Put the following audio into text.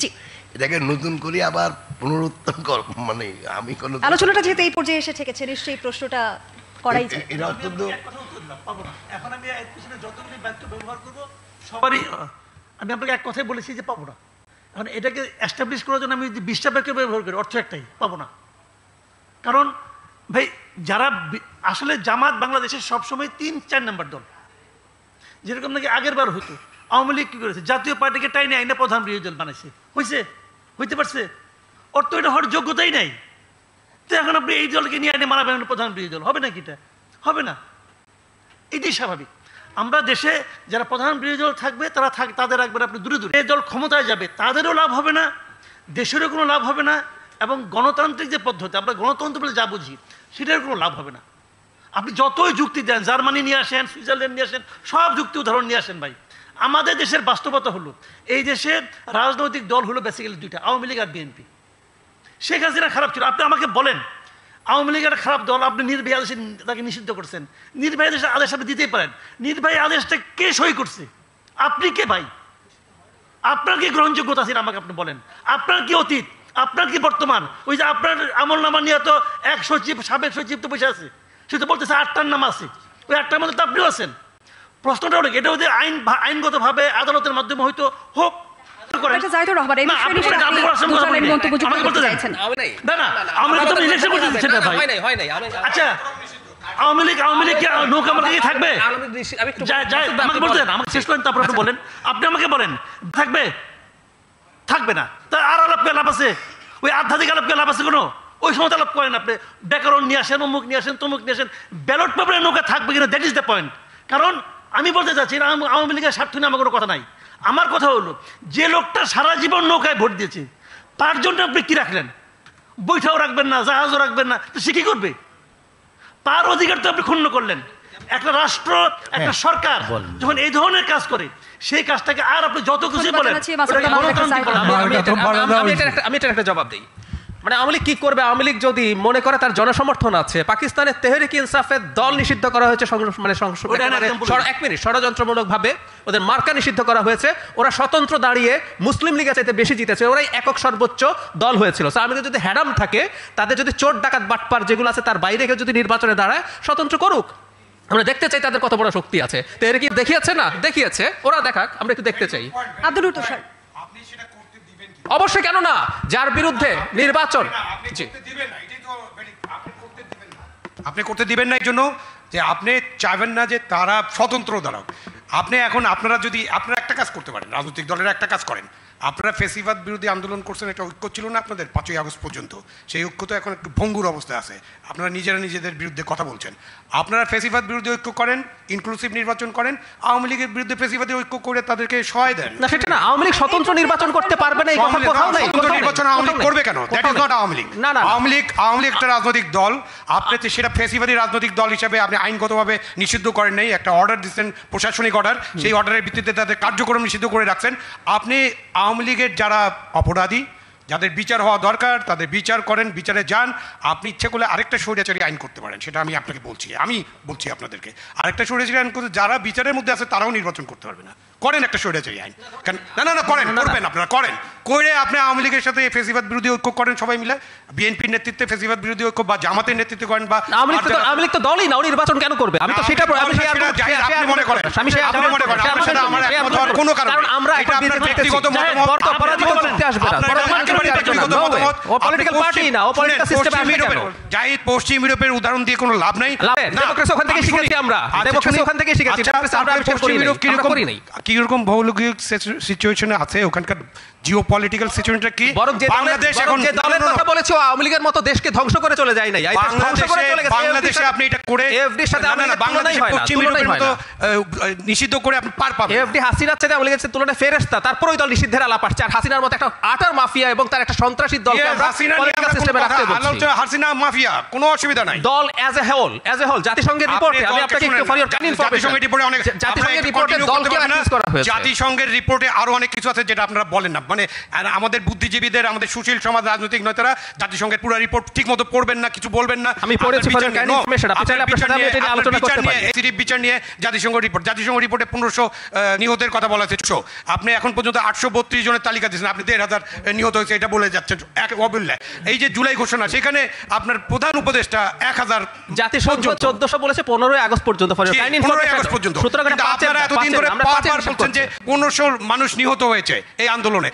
জি এটাকে নতুন করে আবার পুনরুত্থান মানে আমি কোনো আলোচনাটা যেহেতু এই পর্যায়ে এসে ঠেকেছে নিশ্চয়ই প্রশ্নটা করাই যায়। এটা অত্যন্ত এখন আমি এর পিছনে যতগুলি বাক্য ব্যবহার করব সবারই আমি আপনাকে এক কথাই বলেছি যে পাবো না। এখন এটাকে এস্টাবলিশ করার জন্য আমি যদি 20টা বাক্য ব্যবহার করি অর্থ একটাই, পাবো না। কারণ ভাই যারা আসলে জামাত বাংলাদেশের সবসময় 3-4 নম্বর দল, যেরকম নাকি আগের বার হইতো। আওয়ামী লীগ কি করেছে? জাতীয় পার্টিকে টাইনে আইনে প্রধান বিরোধী দল বানাইছে। হইতে পারছে? ওর তো এটা হওয়ার যোগ্যতাই নাই। তো এখন আপনি এই দলকে নিয়ে আইনে মানাবেন প্রধান বিরোধী দল, হবে নাকি? এটা হবে না, এটাই স্বাভাবিক। আমরা দেশে যারা প্রধান বিরোধী দল থাকবে তাদের রাখবেন আপনি দূরে দূরে। এই দল ক্ষমতায় যাবে তাদেরও লাভ হবে না, দেশেরও কোনো লাভ হবে না, এবং গণতান্ত্রিক যে পদ্ধতি আমরা গণতন্ত্র বলে যা বুঝি সেটার কোনো লাভ হবে না। আপনি যতই যুক্তি দেন, জার্মানি নিয়ে আসেন, সুইজারল্যান্ড নিয়ে আসেন, সব যুক্তি উদাহরণ নিয়ে আসেন ভাই, আমাদের দেশের বাস্তবতা হলো এই দেশে রাজনৈতিক দল হলো বেসিক্যালি দুইটা, আওয়ামী লীগ আর বিএনপি। শেখ হাসিনা খারাপ ছিল, আপনি আমাকে বলেন আওয়ামী লীগের খারাপ দল, আপনি নির্বাহী আদেশে তাকে নিষিদ্ধ করছেন। নির্বাহী আদেশ আপনি দিতেই পারেন, নির্বাহী আদেশটা কে সই করছে? আপনি কে ভাই? আপনার কি গ্রহণযোগ্যতা ছিল আমাকে আপনি বলেন? আপনার কি অতীত, আপনার কি বর্তমান? ওই যে আপনার আমলনামা নিয়ে তো এক সচিব, সাবেক সচিব তো বসে আছে, সে তো বলতেছে 8টার নাম আছে, ওই 8টার মধ্যে তো আপনিও আছেন। প্রশ্নটা হলো এটা যদি আইনগতভাবে আদালতের মাধ্যমে হয়তো হোক। আচ্ছা আওয়ামী লীগ নৌকা মার্কা থাকবে? আমাকে বলতেন, আমাকে শেষ করেন, তারপর আপনি বলেন। আপনি আমাকে বলেন থাকবে, থাকবে না, তা আর আলাপ লাভ আছে? ওই আধ্যাত্মিক আলাপ লাভ আছে কোনো? ওই সময় আলাপ করেন আপনি, ব্যাকরণ নিয়ে আসেন, অমুক নিয়ে আসেন, তমুক নিয়ে আসেন, ব্যালট পেপারে নৌকা থাকবে কিনা, দ্যাট ইজ দ্য পয়েন্ট। কারণ আমি বলতে চাচ্ছি আওয়ামী লীগের স্বার্থ নিয়ে আমার কোনো কথা নাই। আমার কথা হলো যে লোকটা সারা জীবন নৌকায় ভোট দিয়েছে তার জন্য আপনি কি রাখলেন? বৈঠাও রাখবেন না, জাহাজও রাখবেন না, তো সে কি করবে? তার অধিকার তো আপনি ক্ষুণ্ণ করলেন। একটা রাষ্ট্র, একটা সরকার যখন এই ধরনের কাজ করে সেই কাজটাকে আর আপনি যত কিছু বলেন। আমি এটা একটা জবাব দিই, মানে আওয়ামী লীগ কি করবে? আওয়ামী লীগ যদি মনে করে তার জনসমর্থন আছে, পাকিস্তানের তেহরিক ইনসাফের দল নিষিদ্ধ করা হয়েছে, এক মিনিট, ষড়যন্ত্রমূলক ভাবে ওদের মার্কা নিষিদ্ধ করা হয়েছে, ওরা স্বতন্ত্র দাঁড়িয়ে মুসলিম লীগের চাইতে বেশি জিতেছে, ওরাই একক সর্বোচ্চ দল হয়েছিল। আওয়ামী লীগ যদি হ্যাডাম থাকে, তাদের যদি চোর ডাকাত বাটপার যেগুলো আছে তার বাইরে কেউ যদি নির্বাচনে দাঁড়ায়, স্বতন্ত্র করুক, আমরা দেখতে চাই তাদের কত বড় শক্তি আছে। তেহরিক দেখিয়েছে না, দেখিয়েছে, ওরা দেখাক, আমরা একটু দেখতে চাই। আব্দুল তুষার, অবশ্যই, কেন না? যার বিরুদ্ধে নির্বাচন, আপনি করতে দিবেন না এই জন্য যে আপনি চাইবেন না যে তারা স্বতন্ত্র দাঁড়াক। আপনি এখন আপনারা যদি আপনারা একটা কাজ করতে পারেন, রাজনৈতিক দলের একটা কাজ করেন, আপনারা ফেসিবাদ বিরোধী আন্দোলন করছেন, একটা ঐক্য ছিল না আপনাদের 5ই আগস্ট পর্যন্ত, সেই ঐক্য তো এখন একটু ভঙ্গুর অবস্থায় আছে। আপনারা নিজেরা নিজেদের বিরুদ্ধে কথা বলছেন। আপনারা ফেসিবাদ বিরোধী ঐক্য করেন, ইনক্লুসিভ নির্বাচন করেন, আওয়ামী লীগের বিরুদ্ধে ফেসিবাদী ঐক্য করে তাদেরকে সহায় দেন। না সেটা না, আওয়ামী লীগ স্বতন্ত্র নির্বাচন করতে পারবে না, এই কথা কোথাও নাই। স্বতন্ত্র নির্বাচন আওয়ামী লীগ করবে কেন? That is not Awami League. Awami League একটা রাজনৈতিক দল, আপনি সেটা ফেসিবাদী রাজনৈতিক দল হিসেবে আপনি আইনগতভাবে নিষিদ্ধ করেন নাই, একটা অর্ডার দিচ্ছেন, প্রশাসনিক অর্ডার, সেই অর্ডারের ভিত্তিতে তাদের কার্যক্রম নিষিদ্ধ করে রাখছেন। আপনি আওয়ামী লীগের যারা অপরাধী, যাদের বিচার হওয়া দরকার তাদের বিচার করেন, বিচারে যান। আপনি ইচ্ছে করলে আরেকটা স্বৈরাচারী আইন করতে পারেন, সেটা আমি আপনাকে বলছি, আপনাদেরকে আরেকটা স্বৈরাচারী আইন করতে, যারা বিচারের মধ্যে আছে তারাও নির্বাচন করতে পারবে না। করেন একটা স্বৈরাচারী আইন, না করবেন, আপনারা করেন, করে আপনি আওয়ামী লীগের সাথে ফেসিবাদ বিরোধী ঐক্য করেন, সবাই মিলে বিএনপির নেতৃত্বে ফেসিবাদ বিরোধী ঐক্য বা জামাতের নেতৃত্বে করেন, বা আওয়ামী লীগ তো দলই না, নির্বাচন কেন করবে? আমি তো সেটা মনে করেন, কোনো কারণ আমরা এটা আপনার ব্যক্তিগত মতামত, পশ্চিম ইউরোপের উদাহরণ দিয়ে কোনো লাভ নাই। কিরকম ভৌগোলিক সিচুয়েশনে আছে ওখানকার জিওপলিটিক্যাল সিচুয়েশনটা কি? বাংলাদেশ এখন যে দলের কথা বলেছো আওয়ামী লীগের মতো দেশকে ধ্বংস করে চলে যায় নাই, বাংলাদেশে আপনি এটা করে এফডির সাথে বাংলাদেশে পশ্চিম ইউরোপের মতো নিষিদ্ধ করে আপনি পার পাবেন। এফডি হাসিনার সাথে আওয়ামী লীগের তুলনায় ফেরেশতা, তারপর ওই দল নিষিদ্ধের আলাপ আসছে। আর হাসিনার মতো একটা আটার মাফিয়া এবং তার একটা সন্ত্রাসী দল দলকে আমরা পলিটিক্যাল সিস্টেমে রাখতে বলছি। হাসিনা মাফিয়া, কোনো অসুবিধা নাই। দল অ্যাজ এ হোল জাতিসংঘের রিপোর্টে, আমি আপনাকে একটু ফর ইওর কাইন্ড ইনফরমেশন, জাতিসংঘের রিপোর্টে অনেক, জাতিসংঘের রিপোর্টে দলকে অ্যাক্সেস করা হয়েছে। জাতিসংঘের রিপোর্টে আরো অনেক কিছু আছে যেটা আপনারা বলেন না। মানে আর আমাদের বুদ্ধিজীবীদের, আমাদের সুশীল সমাজ, রাজনৈতিক নেতারা জাতিসংঘের পুরো রিপোর্ট ঠিকমতো পড়বেন না, কিছু বলবেন না। আমি পড়েছি ফর ইওর কাইন্ড ইনফরমেশন, আপনি চাইলে আপনার সাথে আমি এটা নিয়ে আলোচনা করতে পারি। এসিডিপ বিচার নিয়ে জাতিসংঘ রিপোর্টে 1500 নিহতের কথা বলা আছে। আপনি এখন পর্যন্ত 832 জনের তালিকা দিয়েছেন, আপনি 1500 নিহত হয়েছে এটা বলে যাচ্ছেন এক অবল্লায়। এই যে জুলাই ঘোষণা, সেখানে আপনার প্রধান উপদেষ্টা 1000, জাতিসংঘ 1400 বলেছে 15 আগস্ট পর্যন্ত ফর ইওর কাইন্ড ইনফরমেশন। পর্যন্ত। সুতরাং আপনারা এতদিন ধরে 5 বলছেন যে 1500 মানুষ নিহত হয়েছে এই আন্দোলনে।